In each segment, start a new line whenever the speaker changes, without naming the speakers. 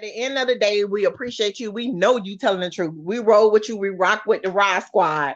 the end of the day, we appreciate you. We know you telling the truth. We roll with you. We rock with the Ride Squad.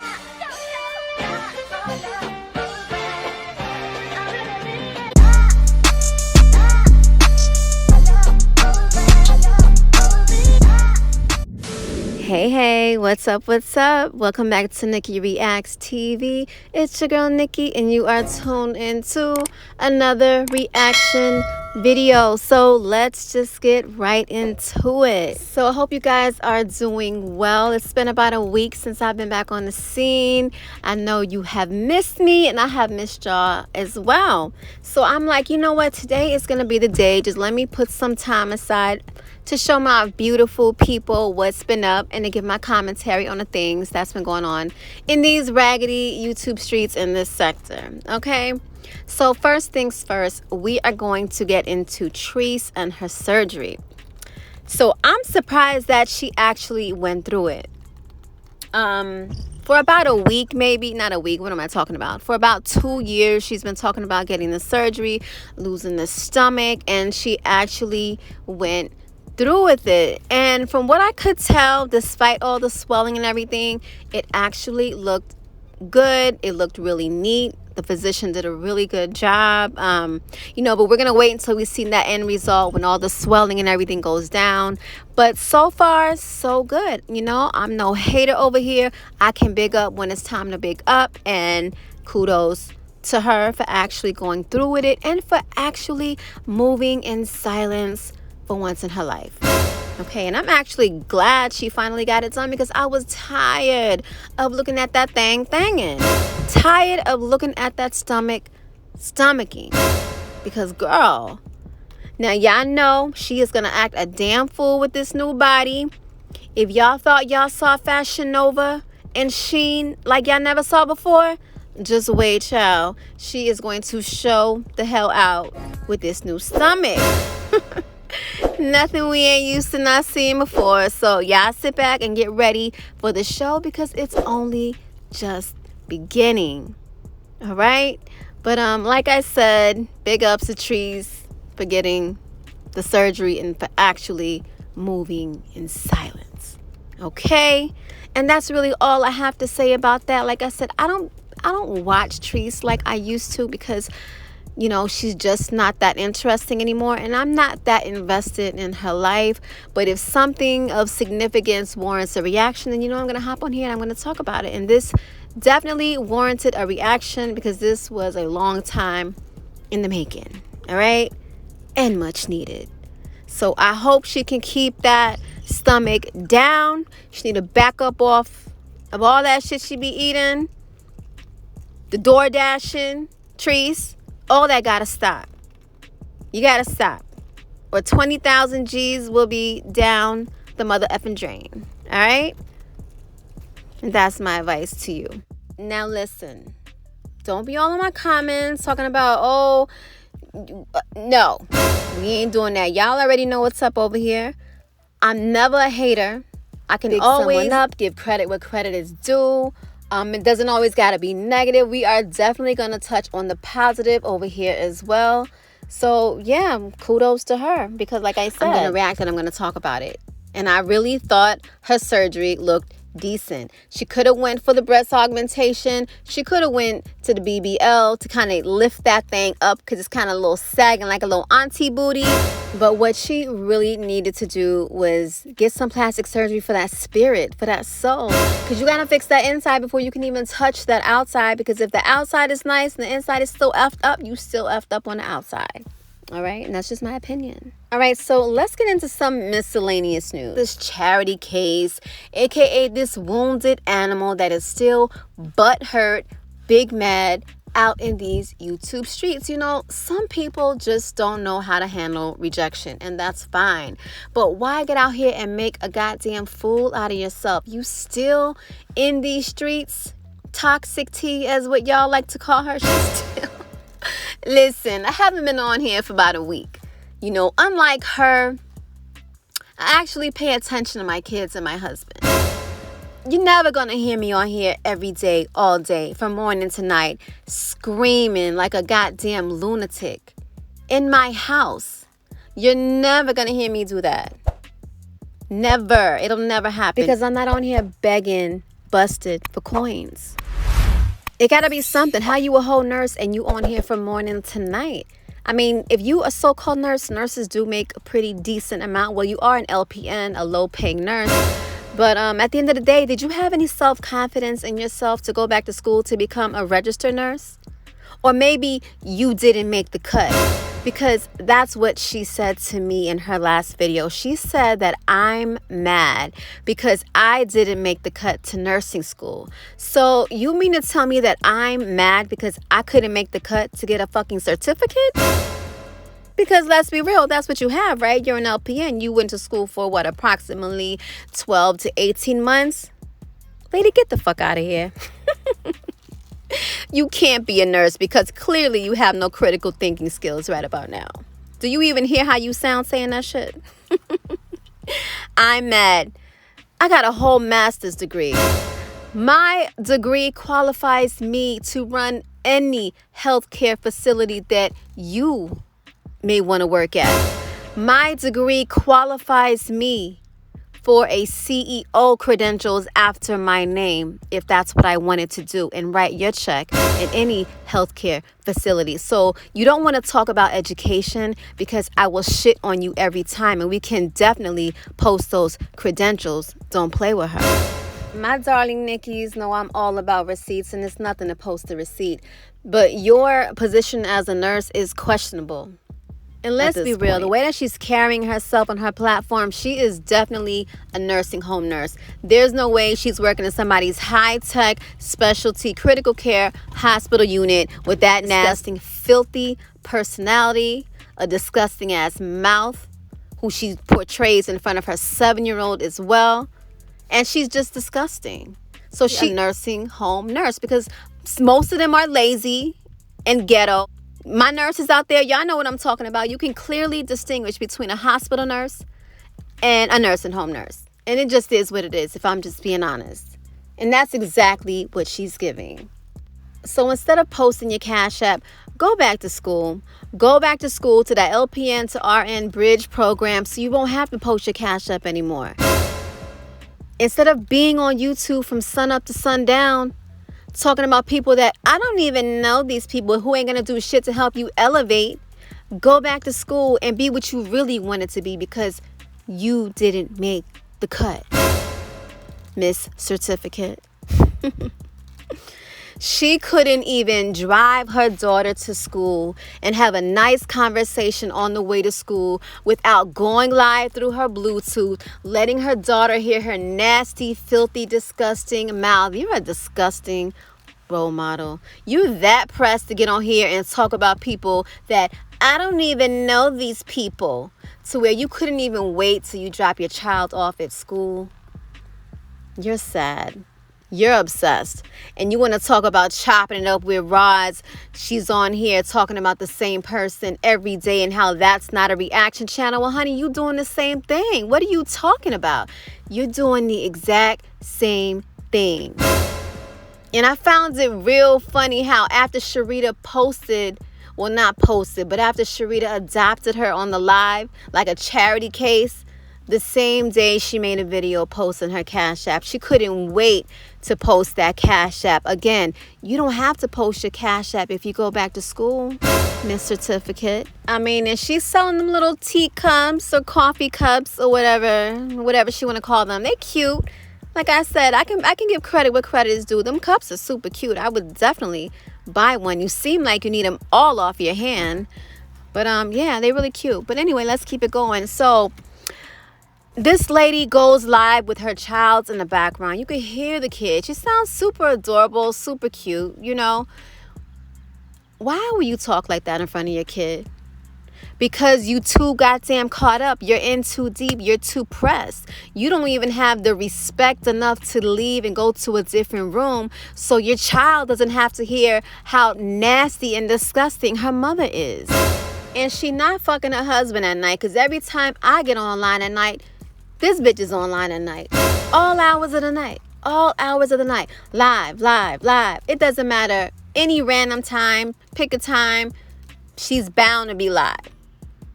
Hey, what's up? Welcome back to Nikki Reacts TV. It's your girl Nikki, and you are tuned into another reaction video. So let's just get right into it. So I hope you guys are doing well. It's been about a week since I've been back on the scene. I know you have missed me, and I have missed y'all as well. So I'm like, you know what? Today is going to be the day. Just let me put some time aside to show my beautiful people what's been up and to give my commentary on the things that's been going on in these raggedy YouTube streets in this sector. Okay, so first things first, we are going to get into Treese and her surgery. So I'm surprised that she actually went through it. For about a week, maybe not a week. What am I talking about? For about 2 years, she's been talking about getting the surgery, losing the stomach, and she actually went through with it. And from what I could tell, despite all the swelling and everything, it actually looked good. It looked really neat. The physician did a really good job. But we're gonna wait until we see that end result when all the swelling and everything goes down. But so far, so good. I'm no hater over here. I can big up when it's time to big up, and kudos to her for actually going through with it and for actually moving in silence for once in her life. Okay, and I'm actually glad she finally got it done, because I was tired of looking at that thinging. Tired of looking at that stomaching. Because girl, now y'all know she is gonna act a damn fool with this new body. If y'all thought y'all saw Fashion Nova and Sheen like y'all never saw before, just wait, child. She is going to show the hell out with this new stomach. Nothing we ain't used to not seeing before. So y'all sit back and get ready for the show, because it's only just beginning. All right, but like I said, big ups to Treese for getting the surgery and for actually moving in silence. Okay, and that's really all I have to say about that. Like I said, I don't watch Treese like I used to, because she's just not that interesting anymore, and I'm not that invested in her life. But if something of significance warrants a reaction, then I'm going to hop on here and I'm going to talk about it. And this definitely warranted a reaction, because this was a long time in the making. All right, and much needed. So I hope she can keep that stomach down. She need to back up off of all that shit she be eating, the door dashing, Treese. All that gotta stop. You gotta stop, or 20,000 G's will be down the mother effing drain. All right? And that's my advice to you. Now listen, don't be all in my comments talking about, no, we ain't doing that. Y'all already know what's up over here. I'm never a hater. I can always give credit where credit is due. It doesn't always gotta be negative. We are definitely gonna touch on the positive over here as well. So yeah, kudos to her, because like I said, I'm gonna react and I'm gonna talk about it. And I really thought her surgery looked decent. She could have went for the breast augmentation. She could have went to the BBL to kind of lift that thing up, because it's kind of a little sagging like a little auntie booty. But what she really needed to do was get some plastic surgery for that spirit, for that soul, because you gotta fix that inside before you can even touch that outside. Because if the outside is nice and the inside is still effed up, you still effed up on the outside. All right, and that's just my opinion. All right, so let's get into some miscellaneous news. This charity case, aka this wounded animal that is still butthurt, big mad out in these YouTube streets. Some people just don't know how to handle rejection, and that's fine. But why get out here and make a goddamn fool out of yourself? You still in these streets? Toxic T, as what y'all like to call her. She's still... Listen, I haven't been on here for about a week. Unlike her, I actually pay attention to my kids and my husband. You're never going to hear me on here every day, all day, from morning to night, screaming like a goddamn lunatic in my house. You're never going to hear me do that. Never. It'll never happen. Because I'm not on here begging, busted for coins. It gotta be something. How you a whole nurse and you on here from morning to night? I mean, if you a so-called nurse, nurses do make a pretty decent amount. Well, you are an LPN, a low-paying nurse. But at the end of the day, did you have any self-confidence in yourself to go back to school to become a registered nurse? Or maybe you didn't make the cut, because that's what she said to me in her last video. She said that I'm mad because I didn't make the cut to nursing school. So you mean to tell me that I'm mad because I couldn't make the cut to get a fucking certificate? Because let's be real, that's what you have, right? You're an LPN. You went to school for what, approximately 12 to 18 months? Lady, get the fuck out of here. You can't be a nurse because clearly you have no critical thinking skills right about now. Do you even hear how you sound saying that shit? I'm mad. I got a whole master's degree. My degree qualifies me to run any healthcare facility that you may want to work at. My degree qualifies me for a CEO credentials after my name, if that's what I wanted to do, and write your check in any healthcare facility. So you don't want to talk about education because I will shit on you every time, and we can definitely post those credentials. Don't play with her. My darling Nickies know I'm all about receipts, and it's nothing to post a receipt. But your position as a nurse is questionable. And let's be real, the way that she's carrying herself on her platform, she is definitely a nursing home nurse. There's no way she's working in somebody's high-tech specialty critical care hospital unit with that nasty, filthy personality, a disgusting ass mouth, who she portrays in front of her 7-year-old as well. And she's just disgusting. So she's a nursing home nurse because most of them are lazy and ghetto. My nurses out there, y'all know what I'm talking about. You can clearly distinguish between a hospital nurse and a nursing home nurse. And it just is what it is, if I'm just being honest. And that's exactly what she's giving. So instead of posting your Cash App, go back to school. Go back to school to that LPN to RN bridge program so you won't have to post your Cash App anymore. Instead of being on YouTube from sun up to sundown, talking about people that I don't even know, these people who ain't gonna do shit to help you elevate, go back to school and be what you really wanted to be, because you didn't make the cut, Miss Certificate. She couldn't even drive her daughter to school and have a nice conversation on the way to school without going live through her Bluetooth, letting her daughter hear her nasty, filthy, disgusting mouth. You're a disgusting role model. You're that pressed to get on here and talk about people that I don't even know these people, to where you couldn't even wait till you drop your child off at school. You're sad. You're obsessed. And you want to talk about chopping it up with Roz. She's on here talking about the same person every day and how that's not a reaction channel. Well, honey, you doing the same thing. What are you talking about? You're doing the exact same thing. And I found it real funny how after Sharita posted, well, not posted, but after Sharita adopted her on the live, like a charity case, the same day she made a video posting her Cash App. She couldn't wait to post that Cash App. Again, you don't have to post your Cash App if you go back to school, Miss Certificate. I mean, and she's selling them little tea cups or coffee cups or whatever she want to call them. They cute. Like I said, I can give credit where credit is due. Them cups are super cute. I would definitely buy one. You seem like you need them all off your hand. But yeah, they're really cute. But anyway, let's keep it going. So this lady goes live with her child in the background. You can hear the kid. She sounds super adorable, super cute, you know. Why would you talk like that in front of your kid? Because you too goddamn caught up. You're in too deep. You're too pressed. You don't even have the respect enough to leave and go to a different room so your child doesn't have to hear how nasty and disgusting her mother is. And she not fucking her husband at night, because every time I get online at night, this bitch is online at night. All hours of the night. All hours of the night. Live, live, live. It doesn't matter. Any random time. Pick a time. She's bound to be live.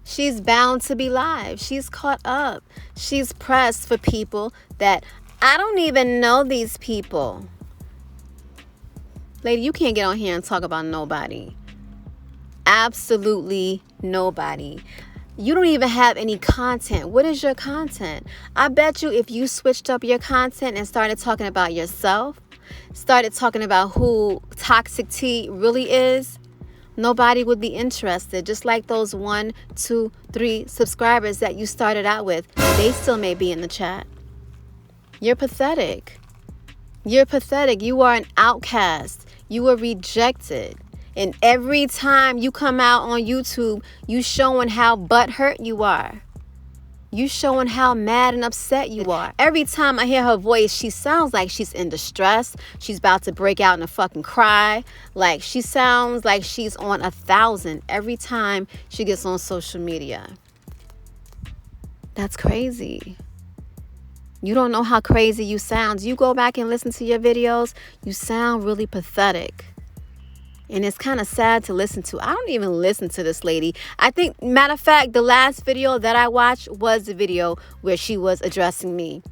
She's bound to be live. She's caught up. She's pressed for people that I don't even know these people. Lady, you can't get on here and talk about nobody. Absolutely nobody. You don't even have any content. What is your content? I bet you if you switched up your content and started talking about yourself, started talking about who Toxic T really is, nobody would be interested. Just like those 1, 2, 3 subscribers that you started out with, they still may be in the chat. You're pathetic. You're pathetic. You are an outcast. You were rejected. And every time you come out on YouTube, you showing how butthurt you are. You showing how mad and upset you are. Every time I hear her voice, she sounds like she's in distress. She's about to break out in a fucking cry. Like, she sounds like she's on 1,000 every time she gets on social media. That's crazy. You don't know how crazy you sound. You go back and listen to your videos, you sound really pathetic. And it's kind of sad to listen to. I don't even listen to this lady. I think, matter of fact, the last video that I watched was the video where she was addressing me.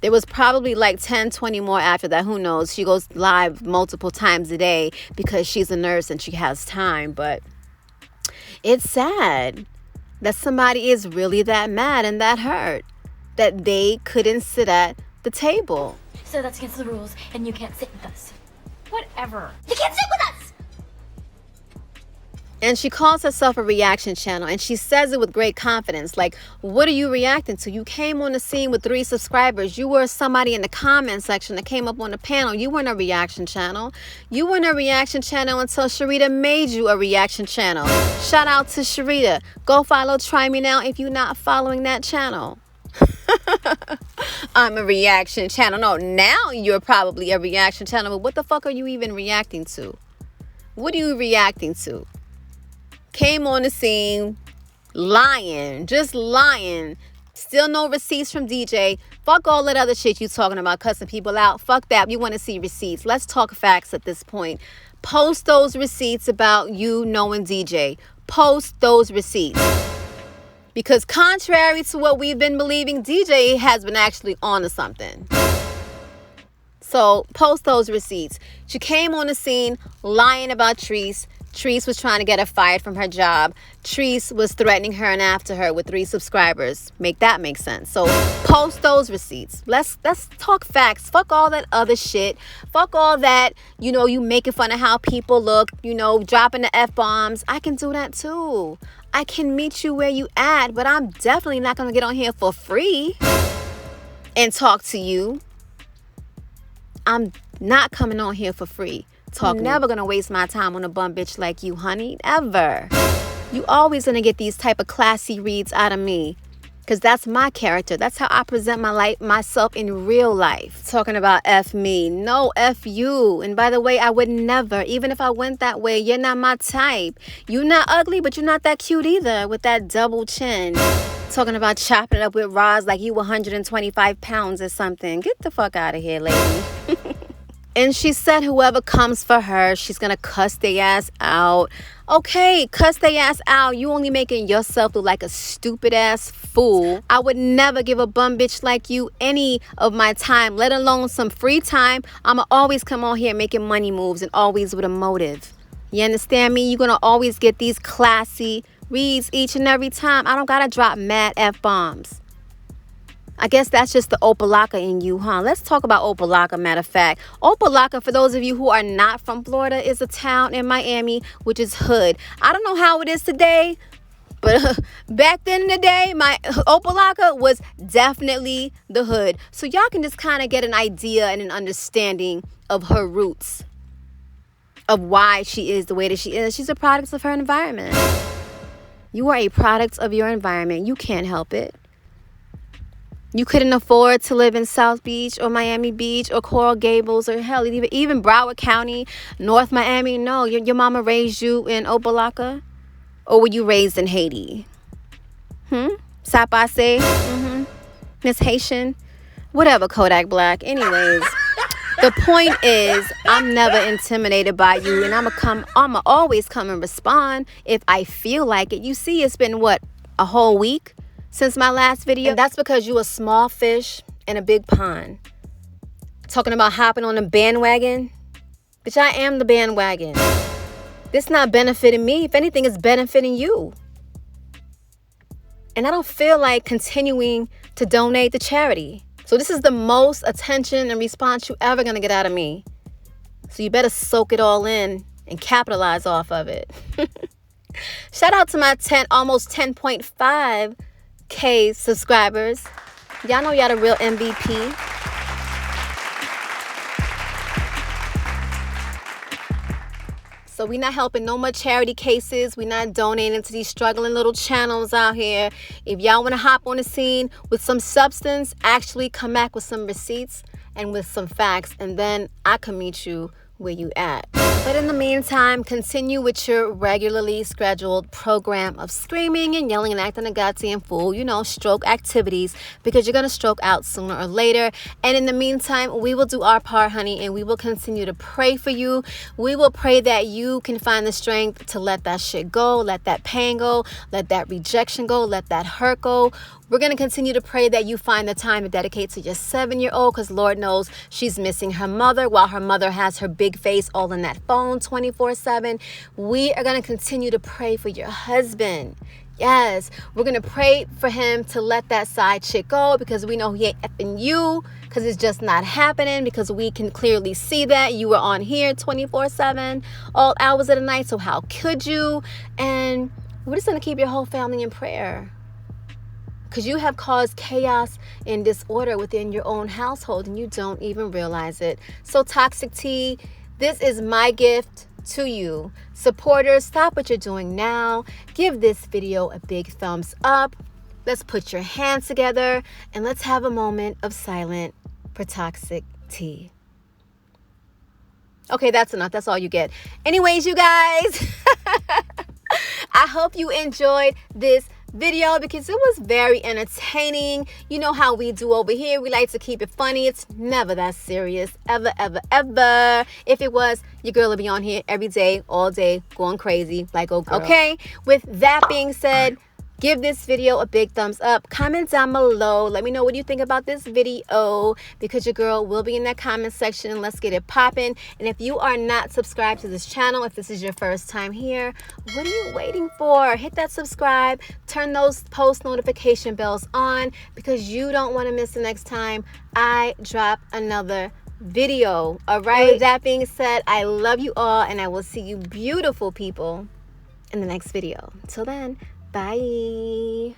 There was probably like 10, 20 more after that. Who knows? She goes live multiple times a day because she's a nurse and she has time. But it's sad that somebody is really that mad and that hurt that they couldn't sit at the table.
So that's against the rules and you can't sit with us. Whatever. You can't sit with us!
And she calls herself a reaction channel, and she says it with great confidence. Like, what are you reacting to? You came on the scene with 3 subscribers. You were somebody in the comment section that came up on the panel. You weren't a reaction channel. You weren't a reaction channel until Sharita made you a reaction channel. Shout out to Sharita. Go follow Try Me Now if you're not following that channel. I'm a reaction channel. No, now you're probably a reaction channel, but what the fuck are you even reacting to? What are you reacting to? Came on the scene, lying, just lying. Still no receipts from DJ. Fuck all that other shit you talking about, cussing people out. Fuck that. You want to see receipts. Let's talk facts at this point. Post those receipts about you knowing DJ. Post those receipts. Because contrary to what we've been believing, DJ has been actually on to something. So post those receipts. She came on the scene lying about Treese. Treese was trying to get her fired from her job. Treese was threatening her and after her with 3 subscribers. Make that make sense. So post those receipts. Let's talk facts. Fuck all that other shit. Fuck all that, you making fun of how people look, dropping the F-bombs. I can do that too. I can meet you where you at, but I'm definitely not going to get on here for free and talk to you. I'm not coming on here for free. I'm never gonna waste my time on a bum bitch like you, honey. Ever. You always gonna get these type of classy reads out of me, because that's my character. That's how I present myself in real life. Talking about F me. No, F you. And by the way, I would never, even if I went that way, you're not my type. You're not ugly, but you're not that cute either with that double chin. Talking about chopping it up with Roz like you 125 pounds or something. Get the fuck out of here, lady. And she said whoever comes for her, she's going to cuss their ass out. Okay, cuss their ass out. You only making yourself look like a stupid ass fool. I would never give a bum bitch like you any of my time, let alone some free time. I'ma always come on here making money moves and always with a motive. You understand me? You're going to always get these classy reads each and every time. I don't got to drop mad F-bombs. I guess that's just the Opalaka in you, huh? Let's talk about Opalaka, matter of fact. Opalaka, for those of you who are not from Florida, is a town in Miami, which is hood. I don't know how it is today, but back then in the day, my Opalaka was definitely the hood. So y'all can just kind of get an idea and an understanding of her roots, of why she is the way that she is. She's a product of her environment. You are a product of your environment. You can't help it. You couldn't afford to live in South Beach or Miami Beach or Coral Gables or hell, even Broward County, North Miami. No, your mama raised you in Opalaka? Or were you raised in Haiti? Sapase? Miss Haitian? Whatever, Kodak Black. Anyways, the point is, I'm never intimidated by you, and I'ma always come and respond if I feel like it. You see, it's been what? a whole week since my last video. And that's because you a small fish in a big pond. Talking about hopping on the bandwagon. Bitch, I am the bandwagon. This not benefiting me. If anything, it's benefiting you. And I don't feel like continuing to donate to charity. So this is the most attention and response you ever gonna get out of me. So you better soak it all in and capitalize off of it. Shout out to my almost 10.5K subscribers. Y'all know y'all the real MVP. So we not helping no more charity cases. We not donating to these struggling little channels out here. If y'all want to hop on the scene with some substance, actually come back with some receipts and with some facts, and then I can meet you where you at. But in the meantime, continue with your regularly scheduled program of screaming and yelling and acting a goddamn fool, you know, stroke activities, because you're going to stroke out sooner or later. And in the meantime, we will do our part, honey, and we will continue to pray for you. We will pray that you can find the strength to let that shit go, let that pain go, let that rejection go, let that hurt go. We're going to continue to pray that you find the time to dedicate to your 7-year-old, because Lord knows she's missing her mother while her mother has her big face all in that phone 24/7. We are going to continue to pray for your husband. Yes, we're going to pray for him to let that side chick go, because we know he ain't effing you, because it's just not happening, because we can clearly see that you were on here 24/7, all hours of the night. So how could you? And we're just going to keep your whole family in prayer, because you have caused chaos and disorder within your own household and you don't even realize it. So Toxic T, this is my gift to you. Supporters, stop what you're doing now. Give this video a big thumbs up. Let's put your hands together and let's have a moment of silence for Toxic T. Okay, that's enough. That's all you get. Anyways, you guys, I hope you enjoyed this video, because it was very entertaining. You know how we do over here. We like to keep it funny. It's never that serious. Ever, ever, ever. If it was, your girl would be on here every day, all day, going crazy like oh girl. Okay, with that being said, give this video a big thumbs up. Comment down below. Let me know what you think about this video, because your girl will be in that comment section. Let's get it popping. And if you are not subscribed to this channel, if this is your first time here, what are you waiting for? Hit that subscribe. Turn those post notification bells on, because you don't want to miss the next time I drop another video. All right. With that being said, I love you all, and I will see you beautiful people in the next video. Till then, bye.